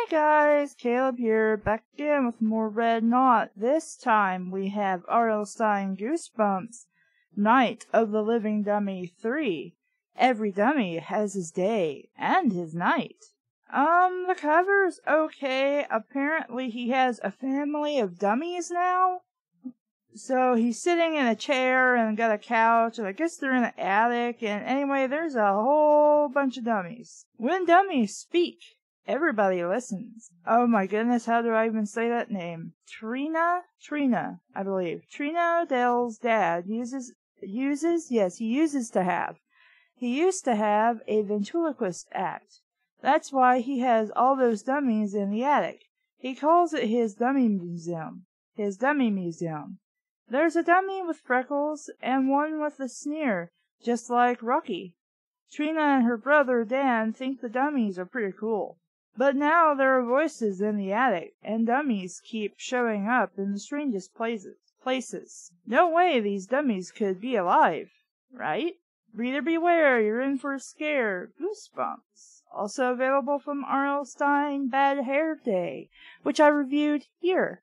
guys, Caleb here, back again with more Red Knot. This time we have R.L. Stine Goosebumps, Night of the Living Dummy 3. Every dummy has his day and his night. The cover's okay. Apparently he has a family of dummies now. So he's sitting in a chair and got a couch, and I guess they're in an attic, and anyway, there's a whole bunch of dummies. When dummies speak, everybody listens. Oh my goodness, how do I even say that name? Trina, I believe. Trina Odell's dad He used to have a ventriloquist act. That's why he has all those dummies in the attic. He calls it his dummy museum. There's a dummy with freckles and one with a sneer, just like Rocky. Trina and her brother Dan think the dummies are pretty cool. But now there are voices in the attic, and dummies keep showing up in the strangest places. No way these dummies could be alive, right? Reader beware, you're in for a scare. Goosebumps. Also available from R.L. Stine Bad Hair Day, which I reviewed here.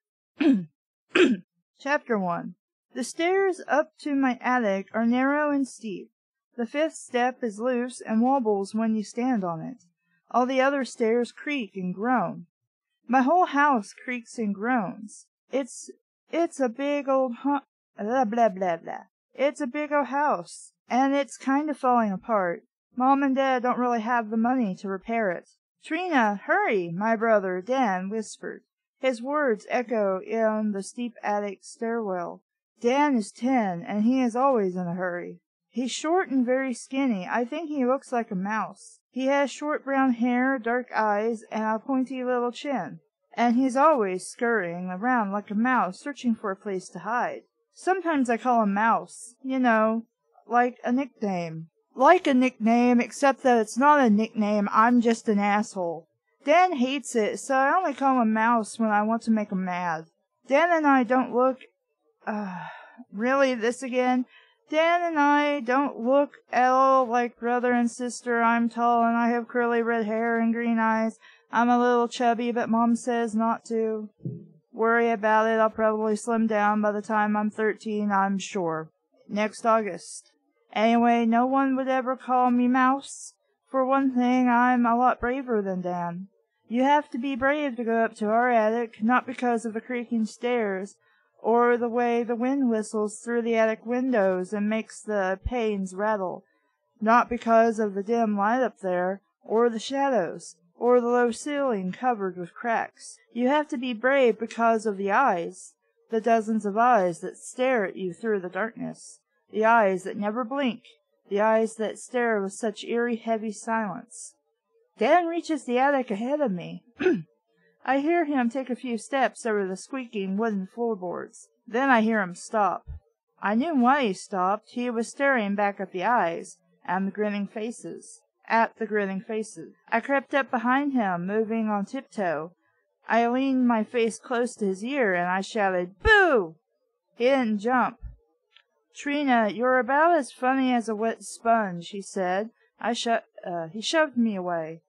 Chapter 1. The stairs up to my attic are narrow and steep. The 5th step is loose and wobbles when you stand on it. All the other stairs creak and groan. My whole house creaks and groans. It's a big old It's a big old house, and it's kind of falling apart. Mom and Dad don't really have the money to repair it. Trina, hurry, my brother Dan whispered. His words echo in the steep attic stairwell. Dan is 10, and he is always in a hurry. He's short and very skinny. I think he looks like a mouse. He has short brown hair, dark eyes, and a pointy little chin. And he's always scurrying around like a mouse, searching for a place to hide. Sometimes I call him Mouse, like a nickname. Except that it's not a nickname, I'm just an asshole. Dan hates it, so I only call him Mouse when I want to make him mad. Dan and I don't look... really, this again? Dan and I don't look at all like brother and sister. I'm tall and I have curly red hair and green eyes. I'm a little chubby, but Mom says not to worry about it. I'll probably slim down by the time I'm 13, I'm sure. Next August. Anyway, no one would ever call me Mouse. For one thing, I'm a lot braver than Dan. You have to be brave to go up to our attic, not because of the creaking stairs, or the way the wind whistles through the attic windows and makes the panes rattle, not because of the dim light up there, or the shadows, or the low ceiling covered with cracks. You have to be brave because of the eyes, the dozens of eyes that stare at you through the darkness, the eyes that never blink, the eyes that stare with such eerie, heavy silence. Dan reaches the attic ahead of me. I hear him take a few steps over the squeaking wooden floorboards. Then I hear him stop. I knew why he stopped. He was staring back at the eyes and the grinning faces. I crept up behind him, moving on tiptoe. I leaned my face close to his ear, and I shouted, "Boo!" He didn't jump. "Trina, you're about as funny as a wet sponge," he said. He shoved me away.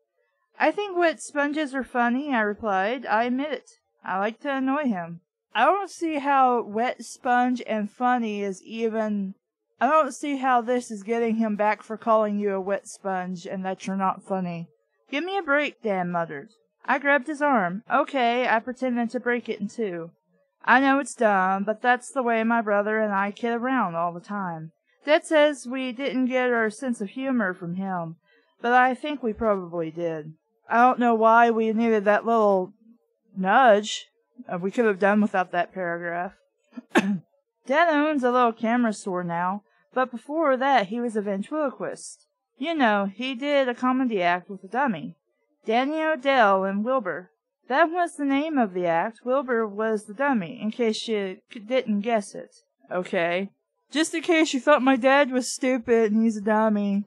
"I think wet sponges are funny," I replied. "I admit it. I like to annoy him." I don't see how wet sponge and funny is even... I don't see how this is getting him back for calling you a wet sponge and that you're not funny. "Give me a break," Dan muttered. I grabbed his arm. "Okay," I pretended to break it in two. "I know it's dumb, but that's the way my brother and I kid around all the time. Dad says we didn't get our sense of humor from him, but I think we probably did. I don't know why we needed that little nudge. We could have done without that paragraph." Dad owns a little camera store now, but before that he was a ventriloquist. He did a comedy act with a dummy. Danny Odell and Wilbur. That was the name of the act. Wilbur was the dummy, in case you didn't guess it. Okay. Just in case you thought my dad was stupid and he's a dummy.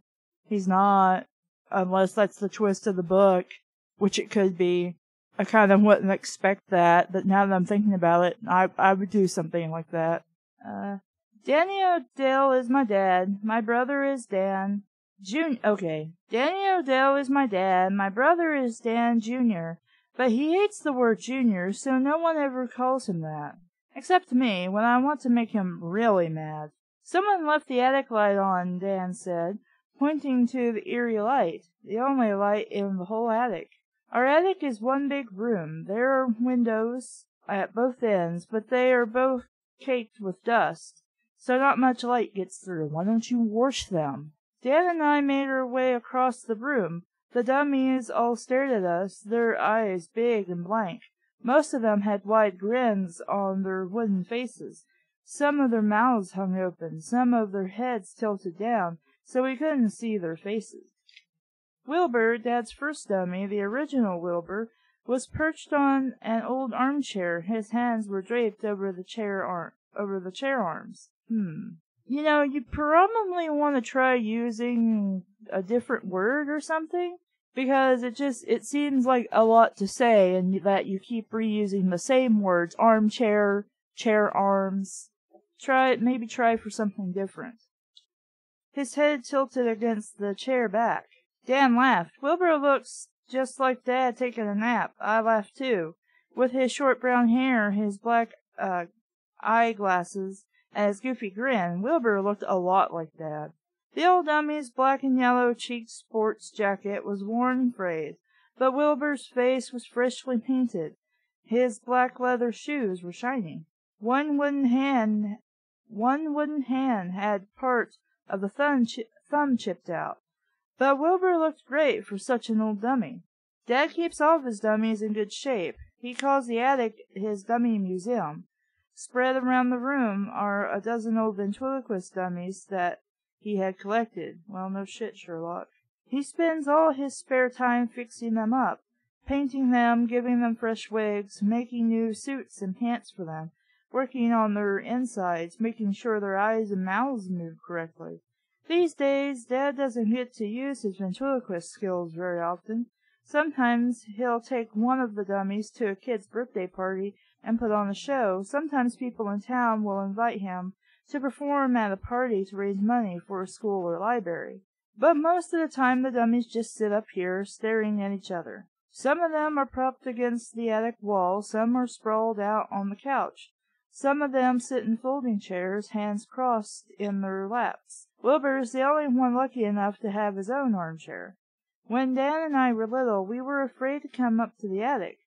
He's not. Unless that's the twist of the book, which it could be. I kind of wouldn't expect that, but now that I'm thinking about it, I would do something like that. Danny Odell is my dad. My brother is Dan. Okay. Danny Odell is my dad. My brother is Dan Jr. But he hates the word junior, so no one ever calls him that. Except me, when I want to make him really mad. Someone left the attic light on, Dan said, pointing to the eerie light, the only light in the whole attic. Our attic is one big room. There are windows at both ends, but they are both caked with dust, so not much light gets through. Why don't you wash them? Dan and I made our way across the room. The dummies all stared at us, their eyes big and blank. Most of them had wide grins on their wooden faces. Some of their mouths hung open, some of their heads tilted down, so we couldn't see their faces. Wilbur, Dad's first dummy, the original Wilbur, was perched on an old armchair. His hands were draped over the chair arms. You know, you probably want to try using a different word or something, because it seems like a lot to say, and that you keep reusing the same words, armchair, chair arms. Maybe try for something different. His head tilted against the chair back. Dan laughed. Wilbur looks just like Dad taking a nap. I laughed too. With his short brown hair, his black eyeglasses, and his goofy grin, Wilbur looked a lot like Dad. The old dummy's black and yellow checked sports jacket was worn and frayed, but Wilbur's face was freshly painted. His black leather shoes were shining. One wooden hand had part of the thumb chipped out. But Wilbur looked great for such an old dummy. Dad keeps all of his dummies in good shape. He calls the attic his dummy museum. Spread around the room are a dozen old ventriloquist dummies that he had collected. Well, no shit, Sherlock. He spends all his spare time fixing them up, painting them, giving them fresh wigs, making new suits and pants for them, working on their insides, making sure their eyes and mouths move correctly. These days, Dad doesn't get to use his ventriloquist skills very often. Sometimes he'll take one of the dummies to a kid's birthday party and put on a show. Sometimes people in town will invite him to perform at a party to raise money for a school or library. But most of the time the dummies just sit up here, staring at each other. Some of them are propped against the attic wall, some are sprawled out on the couch. Some of them sit in folding chairs, hands crossed in their laps. Wilbur is the only one lucky enough to have his own armchair. When Dan and I were little, we were afraid to come up to the attic.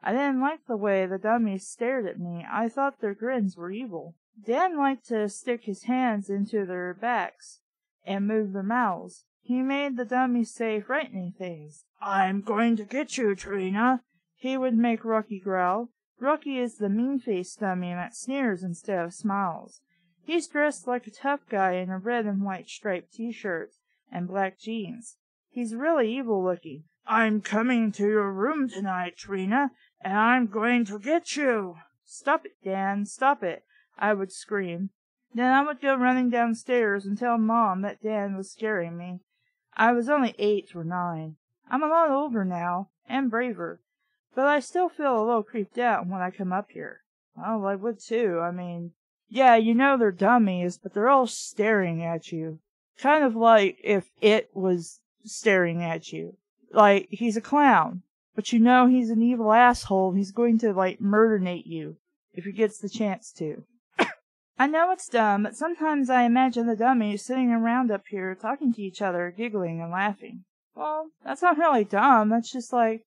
I didn't like the way the dummies stared at me. I thought their grins were evil. Dan liked to stick his hands into their backs and move their mouths. He made the dummies say frightening things. "I'm going to get you, Trina," he would make Rocky growl. Rocky is the mean-faced dummy that sneers instead of smiles. He's dressed like a tough guy in a red and white striped t-shirt and black jeans. He's really evil-looking. "I'm coming to your room tonight, Trina, and I'm going to get you." "Stop it, Dan, stop it," I would scream. Then I would go running downstairs and tell Mom that Dan was scaring me. I was only 8 or 9. I'm a lot older now, and braver, but I still feel a little creeped out when I come up here. Well, I would too. I mean, yeah, you know they're dummies, but they're all staring at you. Kind of like if it was staring at you. Like, he's a clown, but you know he's an evil asshole. He's going to, murder-nate you if he gets the chance to. I know it's dumb, but sometimes I imagine the dummies sitting around up here talking to each other, giggling and laughing. Well, that's not really dumb. That's just if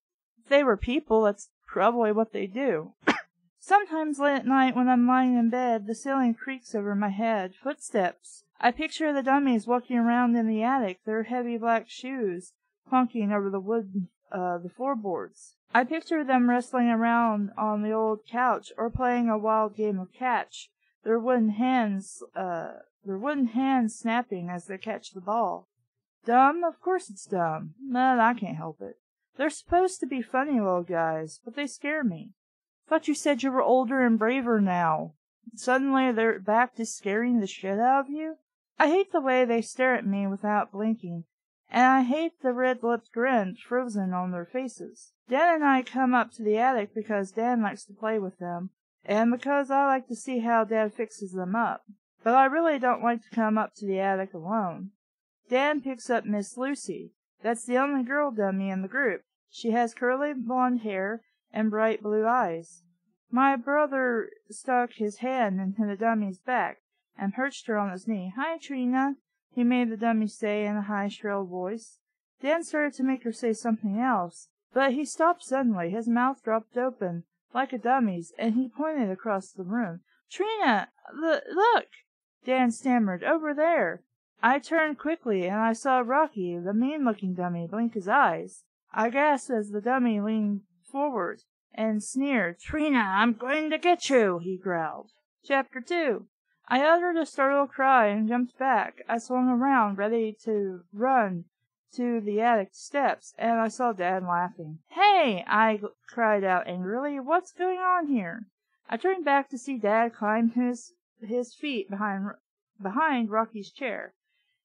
they were people, that's probably what they do. Sometimes late at night when I'm lying in bed, the ceiling creaks over my head. Footsteps. I picture the dummies walking around in the attic, their heavy black shoes clunking over the floorboards. I picture them wrestling around on the old couch or playing a wild game of catch, their wooden hands snapping as they catch the ball. Dumb? Of course it's dumb. But I can't help it. They're supposed to be funny little guys, but they scare me. Thought you said you were older and braver now. Suddenly they're back to scaring the shit out of you? I hate the way they stare at me without blinking, and I hate the red-lipped grin frozen on their faces. Dan and I come up to the attic because Dan likes to play with them, and because I like to see how Dad fixes them up. But I really don't like to come up to the attic alone. Dan picks up Miss Lucy. That's the only girl dummy in the group. She has curly blonde hair and bright blue eyes. My brother stuck his hand into the dummy's back and perched her on his knee. "Hi, Trina," he made the dummy say in a high, shrill voice. Dan started to make her say something else, but he stopped suddenly. His mouth dropped open, like a dummy's, and he pointed across the room. "Trina, look!" Dan stammered. "Over there." I turned quickly, and I saw Rocky, the mean-looking dummy, blink his eyes. I gasped as the dummy leaned forward and sneered. "Trina, I'm going to get you," he growled. Chapter 2. I uttered a startled cry and jumped back. I swung around, ready to run to the attic steps, and I saw Dad laughing. "Hey!" I cried out angrily. "What's going on here?" I turned back to see Dad climb his feet behind Rocky's chair.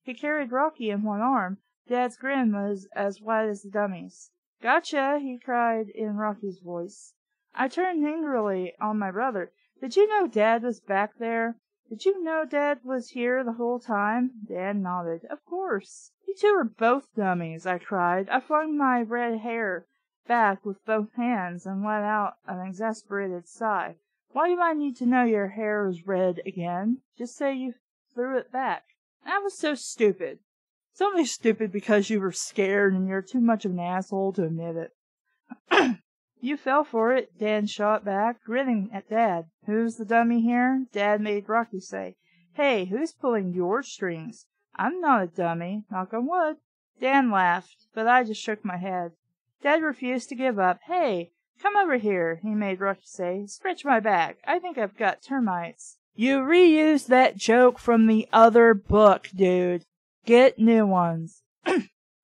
He carried Rocky in one arm. Dad's grin was as wide as the dummy's. "Gotcha!" he cried in Rocky's voice. I turned angrily on my brother. "Did you know Dad was back there? Did you know Dad was here the whole time?" Dad nodded. "Of course. You two are both dummies," I cried. I flung my red hair back with both hands and let out an exasperated sigh. "Why do I need to know your hair is red again? Just say you threw it back." "That was so stupid." "It's only stupid because you were scared and you're too much of an asshole to admit it." "You fell for it," Dan shot back, grinning at Dad. "Who's the dummy here?" Dad made Rocky say. "Hey, who's pulling your strings? I'm not a dummy, knock on wood." Dan laughed, but I just shook my head. Dad refused to give up. "Hey, come over here," he made Rocky say. "Scratch my back. I think I've got termites." "You reused that joke from the other book, dude. Get new ones."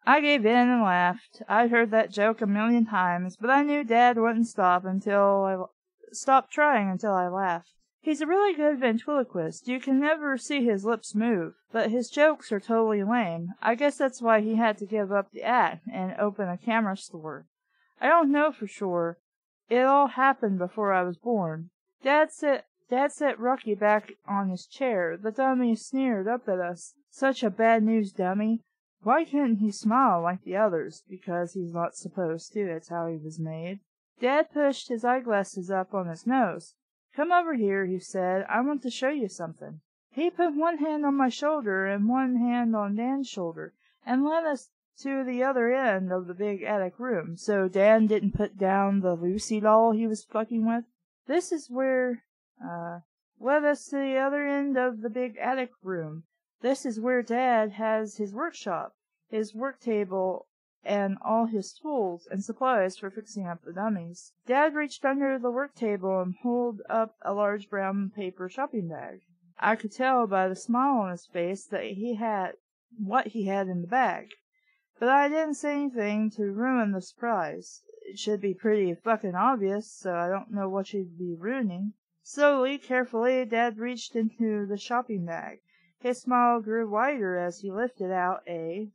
I gave in and laughed. I'd heard that joke 1,000,000 times, but I knew Dad wouldn't stop trying until I laughed. He's a really good ventriloquist. You can never see his lips move, but his jokes are totally lame. I guess that's why he had to give up the act and open a camera store. I don't know for sure. It all happened before I was born. Dad set Rocky back on his chair. The dummy sneered up at us. "Such a bad news dummy. Why couldn't he smile like the others?" "Because he's not supposed to. It's how he was made." Dad pushed his eyeglasses up on his nose. "Come over here," he said. "I want to show you something." He put one hand on my shoulder and one hand on Dan's shoulder, and led us to the other end of the big attic room, so Dan didn't put down the Lucy doll he was fucking with. Led us to the other end of the big attic room. This is where Dad has his workshop, his work table, and all his tools and supplies for fixing up the dummies. Dad reached under the work table and pulled up a large brown paper shopping bag. I could tell by the smile on his face that what he had in the bag, but I didn't say anything to ruin the surprise. It should be pretty fucking obvious, so I don't know what you'd be ruining. Slowly, carefully, Dad reached into the shopping bag. His smile grew wider as he lifted out a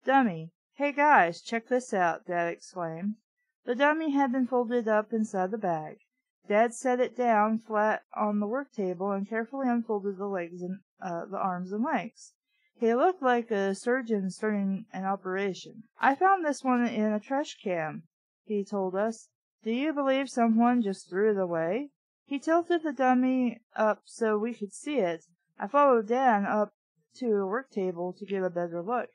dummy. "Hey guys, check this out," Dad exclaimed. The dummy had been folded up inside the bag. Dad set it down flat on the work table and carefully unfolded the arms and legs. He looked like a surgeon starting an operation. "I found this one in a trash can," he told us. "Do you believe someone just threw it away?" He tilted the dummy up so we could see it. I followed Dad up to a work table to get a better look.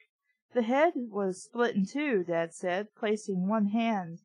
The head was split in two, Dad said, placing one hand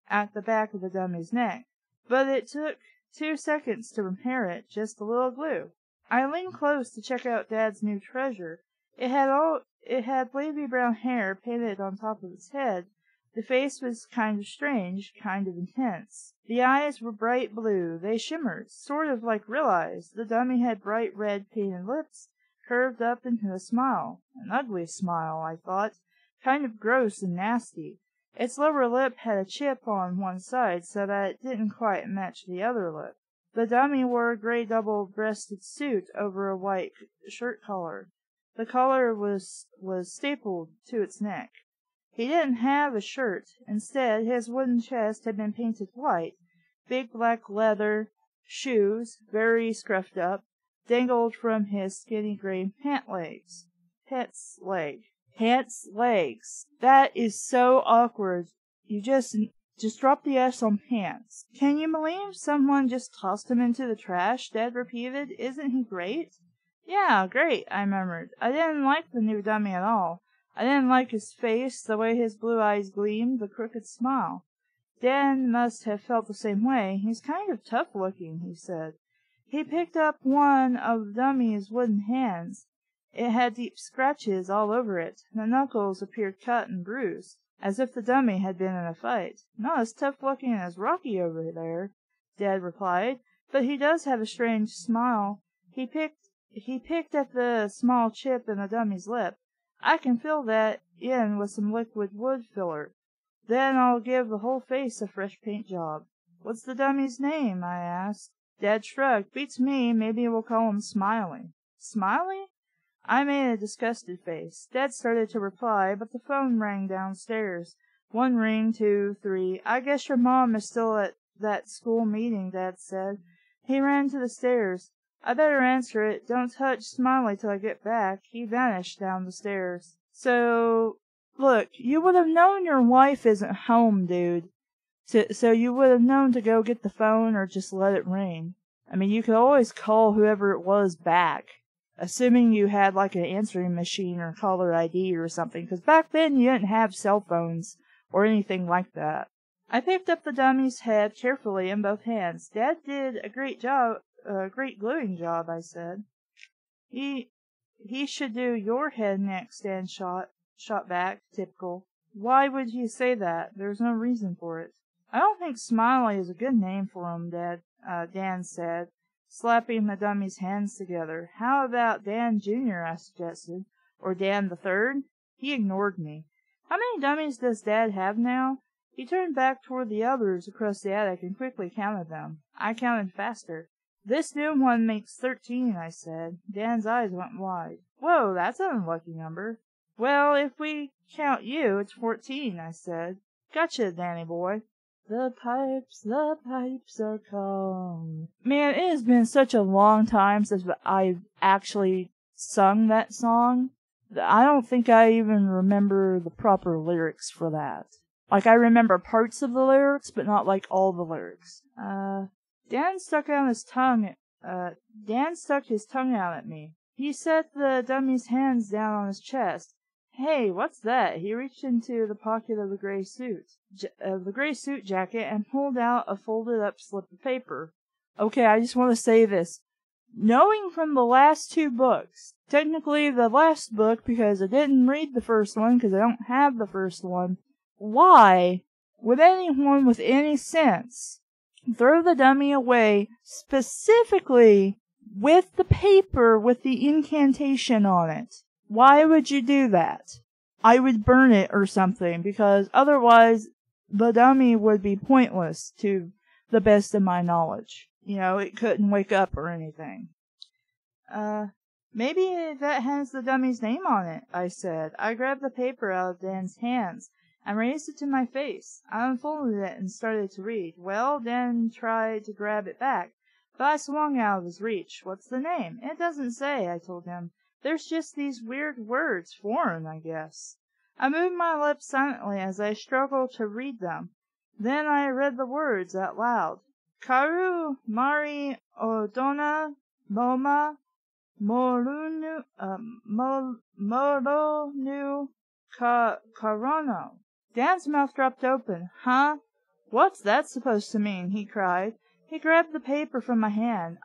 at the back of the dummy's neck. But it took 2 seconds to repair it, just a little glue. I leaned close to check out Dad's new treasure. It had wavy brown hair painted on top of its head. The face was kind of strange, kind of intense. The eyes were bright blue. They shimmered, sort of like real eyes. The dummy had bright red painted lips, curved up into a smile. An ugly smile, I thought, kind of gross and nasty. Its lower lip had a chip on one side so that it didn't quite match the other lip. The dummy wore a gray double-breasted suit over a white shirt collar. The collar was stapled to its neck. He didn't have a shirt. Instead, his wooden chest had been painted white. Big black leather shoes, very scruffed up, dangled from his skinny gray pants legs. That is so awkward. You just Just drop the S on pants. Can you believe someone just tossed him into the trash? Dad repeated. Isn't he great? Yeah, great, I murmured. I didn't like the new dummy at all. I didn't like his face, the way his blue eyes gleamed, the crooked smile. Dan must have felt the same way. He's kind of tough-looking, he said. He picked up one of the dummy's wooden hands. It had deep scratches all over it. The knuckles appeared cut and bruised, as if the dummy had been in a fight. Not as tough-looking as Rocky over there, Dad replied, but he does have a strange smile. He picked at the small chip in the dummy's lip. I can fill that in with some liquid wood filler. Then I'll give the whole face a fresh paint job. What's the dummy's name? I asked. Dad shrugged. Beats me. Maybe we'll call him Smiley. Smiley? I made a disgusted face. Dad started to reply, but the phone rang downstairs. 1 ring, 2, 3. I guess your mom is still at that school meeting, Dad said. He ran to the stairs. I better answer it. Don't touch Smiley till I get back. He vanished down the stairs. So, look, you would have known your wife isn't home, dude. So you would have known to go get the phone or just let it ring. I mean, you could always call whoever it was back, assuming you had like an answering machine or caller ID or something, because back then you didn't have cell phones or anything like that. I picked up the dummy's head carefully in both hands. Dad did a great gluing job, I said. He should do your head next, Dan shot back. Typical. Why would you say that? There's no reason for it. I don't think Smiley is a good name for him, Dan said, slapping the dummy's hands together. How about Dan Jr., I suggested, or Dan the Third? He ignored me. How many dummies does Dad have now? He turned back toward the others across the attic and quickly counted them. I counted faster. This new one makes 13, I said. Dan's eyes went wide. Whoa, that's an unlucky number. Well, if we count you, it's 14, I said. Gotcha, Danny boy. The pipes are calm. Man, it has been such a long time since I've actually sung that song. I don't think I even remember the proper lyrics for that. Like, I remember parts of the lyrics, but not like all the lyrics. Dan stuck his tongue out at me. He set the dummy's hands down on his chest. Hey, what's that? He reached into the pocket of the gray suit jacket and pulled out a folded up slip of paper. Okay, I just want to say this. Knowing from the last 2 books, technically the last book because I didn't read the first one because I don't have the first one, why would anyone with any sense throw the dummy away specifically with the paper with the incantation on it? Why would you do that? I would burn it or something, because otherwise the dummy would be pointless to the best of my knowledge. You know, it couldn't wake up or anything. Maybe that has the dummy's name on it, I said. I grabbed the paper out of Dan's hands and raised it to my face. I unfolded it and started to read. Well, Dan tried to grab it back, but I swung out of his reach. What's the name? It doesn't say, I told him. There's just these weird words, foreign, I guess. I moved my lips silently as I struggled to read them. Then I read the words out loud. Karu Mari Odona Moma Moronu Karono. Dan's mouth dropped open. Huh? What's that supposed to mean? He cried. He grabbed the paper from my hand.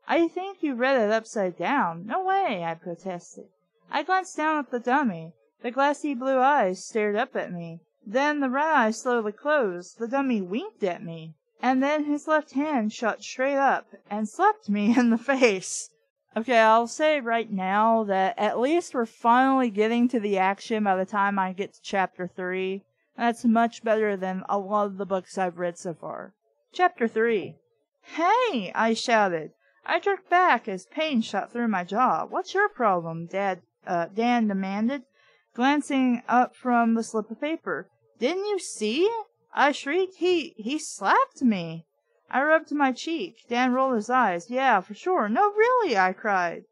I think you read it upside down. No way, I protested. I glanced down at the dummy. The glassy blue eyes stared up at me. Then the red eyes slowly closed. The dummy winked at me. And then his left hand shot straight up and slapped me in the face. Okay, I'll say right now that at least we're finally getting to the action by the time I get to chapter 3. That's much better than a lot of the books I've read so far. Chapter 3. Hey! I shouted. I jerked back as pain shot through my jaw. What's your problem? Dan demanded, glancing up from the slip of paper. Didn't you see? I shrieked. He slapped me. I rubbed my cheek. Dan rolled his eyes. Yeah, for sure. No, really, I cried.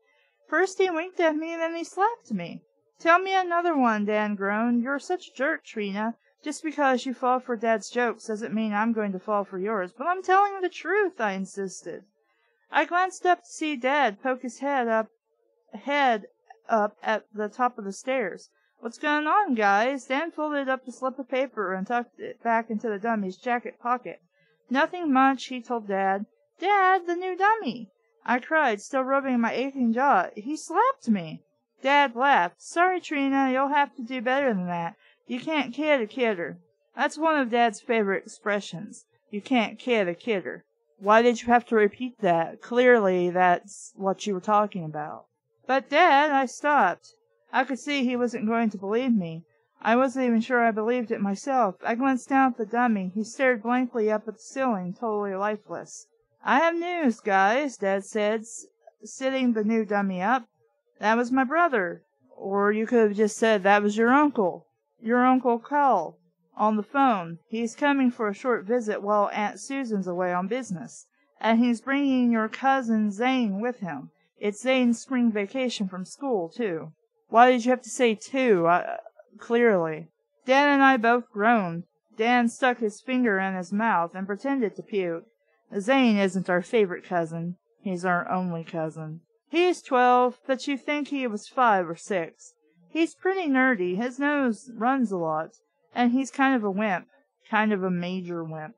First he winked at me, then he slapped me. Tell me another one, Dan groaned. You're such a jerk, Trina. Just because you fall for Dad's jokes doesn't mean I'm going to fall for yours. But I'm telling the truth, I insisted. I glanced up to see Dad poke his head up at the top of the stairs. What's going on, guys? Dan folded up the slip of paper and tucked it back into the dummy's jacket pocket. Nothing much, he told Dad. Dad, the new dummy! I cried, still rubbing my aching jaw. He slapped me. Dad laughed. Sorry, Trina, you'll have to do better than that. You can't kid a kidder. That's one of Dad's favorite expressions. You can't kid a kidder. Why did you have to repeat that? Clearly, that's what you were talking about. But, Dad, I stopped. I could see he wasn't going to believe me. I wasn't even sure I believed it myself. I glanced down at the dummy. He stared blankly up at the ceiling, totally lifeless. I have news, guys, Dad said, sitting the new dummy up. That was my brother. Or you could have just said that was your uncle. Your Uncle Carl. On the phone. He's coming for a short visit while Aunt Susan's away on business. And he's bringing your cousin Zane with him. It's Zane's spring vacation from school, too. Why did you have to say two? Clearly. Dan and I both groaned. Dan stuck his finger in his mouth and pretended to puke. Zane isn't our favorite cousin. He's our only cousin. He's 12, but you think he was 5 or 6. He's pretty nerdy. His nose runs a lot. And he's kind of a wimp. Kind of a major wimp.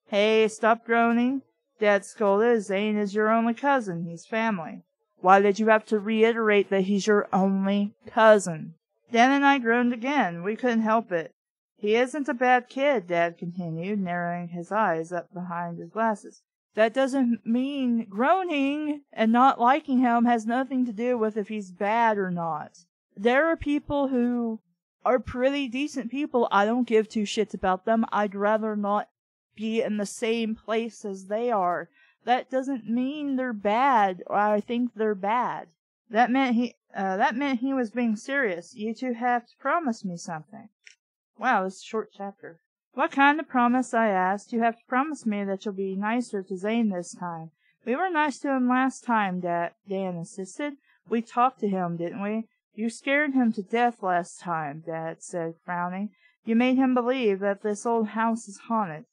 Hey, stop groaning. Dad scolded. Zane is your only cousin. He's family. Why did you have to reiterate that he's your only cousin? Dan and I groaned again. We couldn't help it. He isn't a bad kid, Dad continued, narrowing his eyes up behind his glasses. That doesn't mean groaning and not liking him has nothing to do with if he's bad or not. There are people who are pretty decent people. I don't give two shits about them. I'd rather not be in the same place as they are. That doesn't mean they're bad, or I think they're bad. That meant he was being serious. You two have to promise me something. Wow, this is a short chapter. What kind of promise, I asked. You have to promise me that you'll be nicer to Zane this time. We were nice to him last time, Dan insisted. We talked to him, didn't we? You scared him to death last time, Dad said, frowning. You made him believe that this old house is haunted.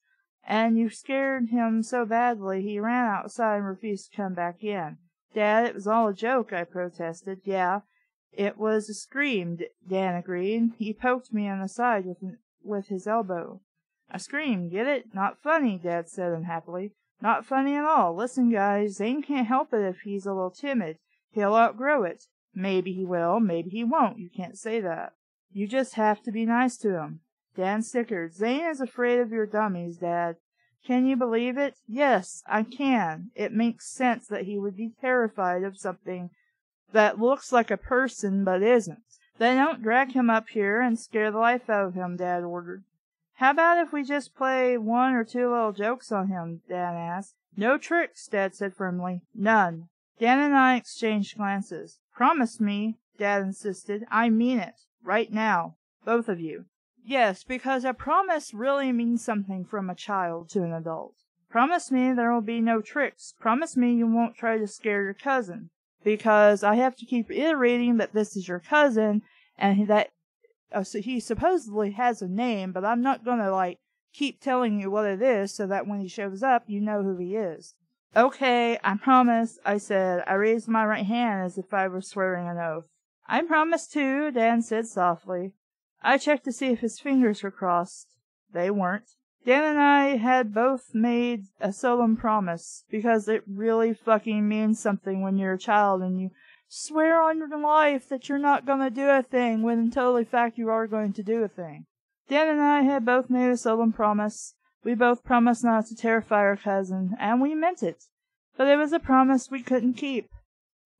And you scared him so badly he ran outside and refused to come back in. Dad, it was all a joke, I protested. Yeah, it was a scream, Dan agreed. He poked me on the side with his elbow. A scream, get it? Not funny, Dad said unhappily. Not funny at all. Listen, guys, Zane can't help it if he's a little timid. He'll outgrow it. Maybe he will, maybe he won't. You can't say that. You just have to be nice to him. Dan snickered. Zane is afraid of your dummies, Dad. Can you believe it? Yes, I can. It makes sense that he would be terrified of something that looks like a person but isn't. Then don't drag him up here and scare the life out of him, Dad ordered. How about if we just play 1 or 2 little jokes on him? Dan asked. No tricks, Dad said firmly. None. Dan and I exchanged glances. Promise me, Dad insisted. I mean it. Right now. Both of you. Yes, because a promise really means something from a child to an adult. Promise me there will be no tricks. Promise me you won't try to scare your cousin. Because I have to keep reiterating that this is your cousin, and that so he supposedly has a name, but I'm not gonna, keep telling you what it is so that when he shows up, you know who he is. Okay, I promise, I said. I raised my right hand as if I were swearing an oath. I promise too, Dan said softly. I checked to see if his fingers were crossed. They weren't. Dan and I had both made a solemn promise, because it really fucking means something when you're a child and you swear on your life that you're not going to do a thing when in total fact you are going to do a thing. Dan and I had both made a solemn promise. We both promised not to terrify our cousin, and we meant it. But it was a promise we couldn't keep.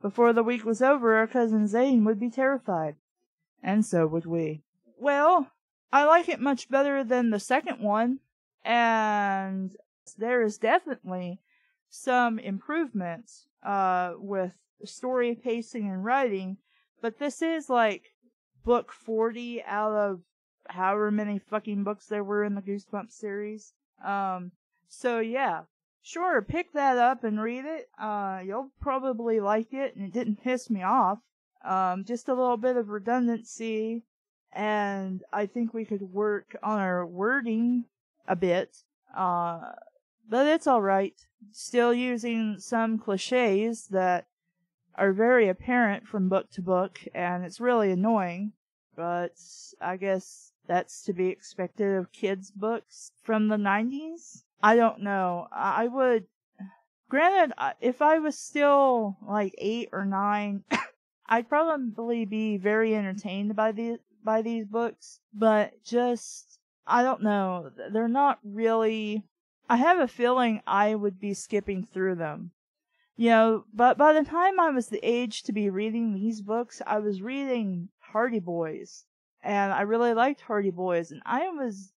Before the week was over, our cousin Zane would be terrified. And so would we. Well, I like it much better than the second one, and there is definitely some improvements with story pacing and writing, but this is book 40 out of however many fucking books there were in the Goosebumps series. So yeah, sure, pick that up and read it. You'll probably like it, and it didn't piss me off. Just a little bit of redundancy and I think we could work on our wording a bit. But it's alright. Still using some cliches that are very apparent from book to book, and it's really annoying. But I guess that's to be expected of kids' books from the 90s. I don't know. I would... Granted, if I was still like 8 or 9, I'd probably be very entertained by these books. But just... I don't know. They're not really... I have a feeling I would be skipping through them. You know, but by the time I was the age to be reading these books, I was reading Hardy Boys. And I really liked Hardy Boys. And I was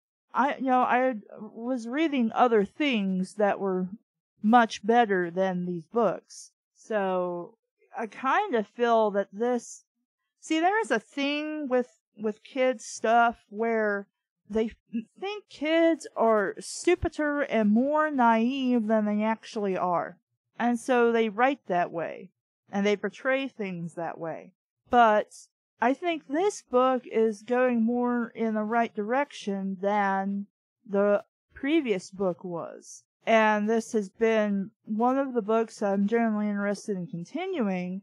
reading other things that were much better than these books. So, I kind of feel that this... See, there's a thing with kids' stuff where they think kids are stupider and more naive than they actually are. And so they write that way. And they portray things that way. But I think this book is going more in the right direction than the previous book was. And this has been one of the books I'm generally interested in continuing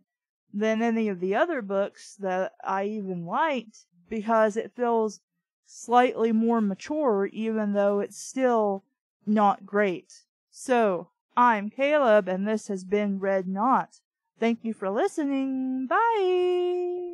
than any of the other books that I even liked, because it feels slightly more mature, even though it's still not great. So, I'm Caleb, and this has been Read Not. Thank you for listening. Bye!